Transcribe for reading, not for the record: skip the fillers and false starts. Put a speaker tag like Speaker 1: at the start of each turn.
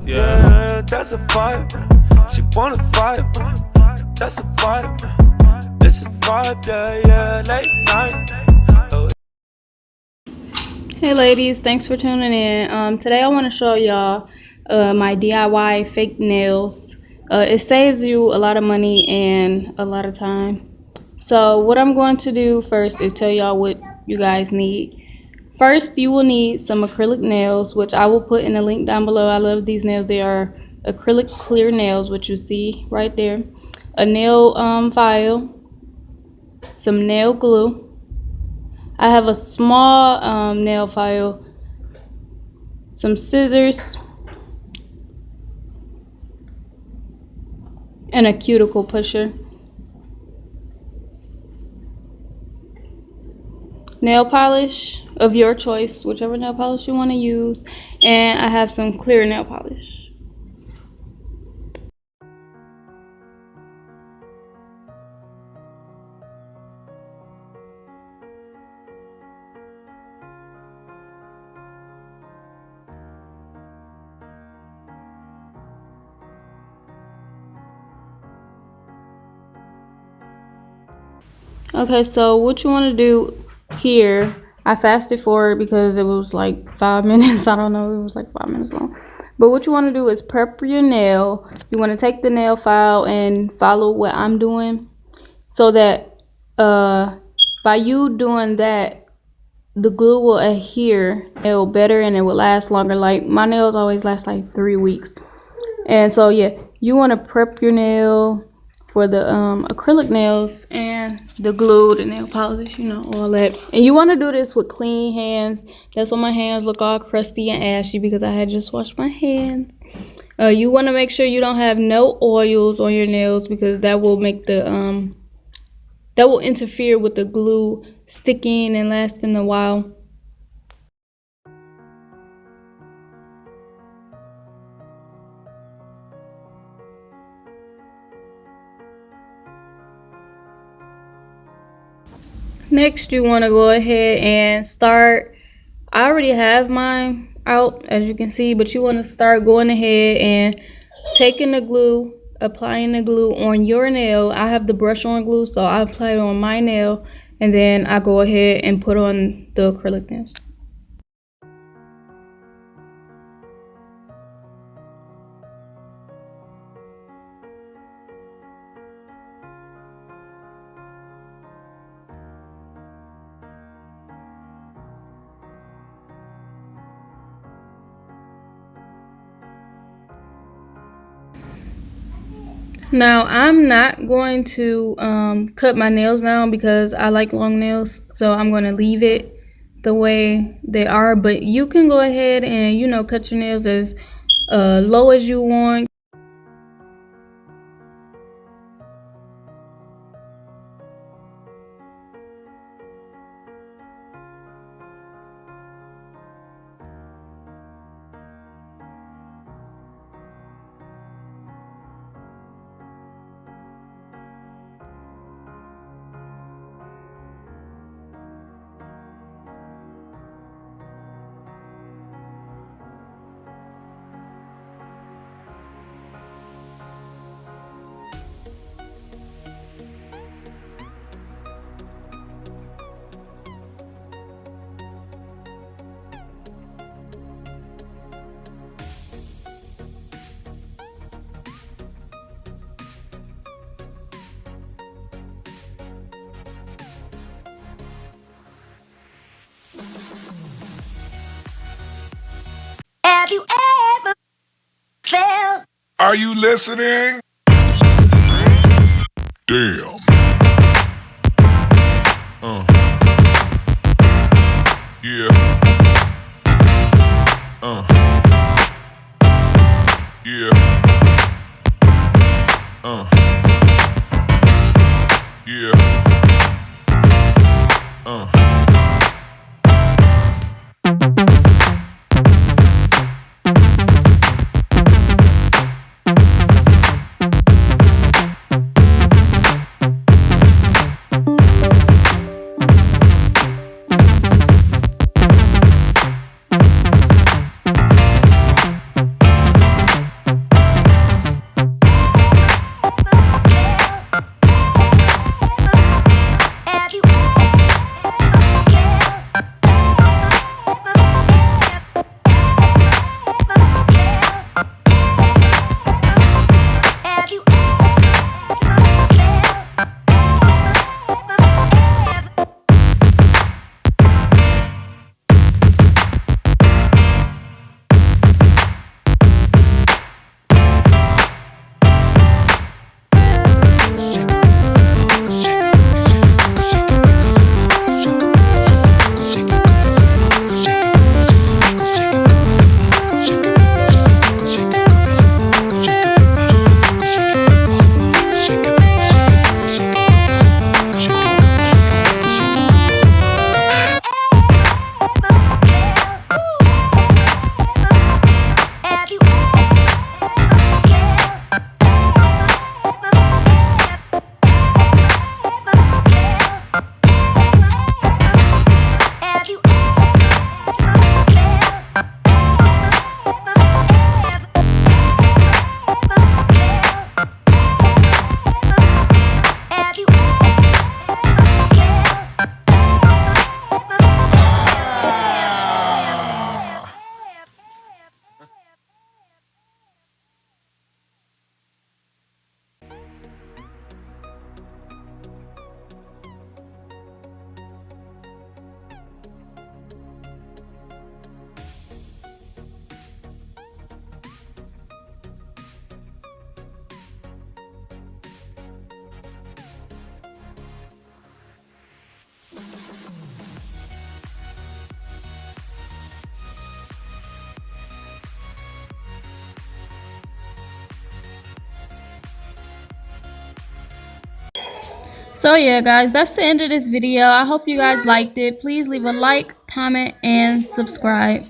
Speaker 1: Yeah, that's a vibe. She wanna vibe. That's a vibe. It's a vibe, yeah, late night. Oh.
Speaker 2: Hey ladies, thanks for tuning in. Today I want to show y'all my DIY fake nails. It saves you a lot of money and a lot of time. So what I'm going to do first is tell y'all what you guys need. First, you will need some acrylic nails, which I will put in the link down below. I love these nails. They are acrylic clear nails, which you see right there. A nail file, some nail glue. I have a small nail file, some scissors, and a cuticle pusher. Nail polish of your choice, whichever nail polish you want to use, and I have some clear nail polish. Okay, so what you want to do here, I fasted forward because it was like 5 minutes. I don't know, it was like 5 minutes long. But what you want to do is prep your nail. You want to take the nail file and follow what I'm doing so that by you doing that, the glue will adhere nail better and it will last longer. Like my nails always last like 3 weeks. And so yeah, you want to prep your nail for the acrylic nails and the glue, the nail polish, you know, all that. And you want to do this with clean hands. That's why my hands look all crusty and ashy, because I had just washed my hands. You want to make sure you don't have no oils on your nails, because that will make the that will interfere with the glue sticking and lasting a while. Next, you want to go ahead and start. I already have mine out, as you can see, but you want to start going ahead and taking the glue, applying the glue on your nail. I have the brush on glue, so I apply it on my nail, and then I go ahead and put on the acrylic nails. Now, I'm not going to cut my nails down because I like long nails, so I'm going to leave it the way they are. But you can go ahead and, you know, cut your nails as low as you want.
Speaker 3: Have you ever felt?
Speaker 4: Are you listening? Damn. Yeah. Yeah. Yeah.
Speaker 2: So yeah, guys, that's the end of this video. I hope you guys liked it. Please leave a like, comment, and subscribe.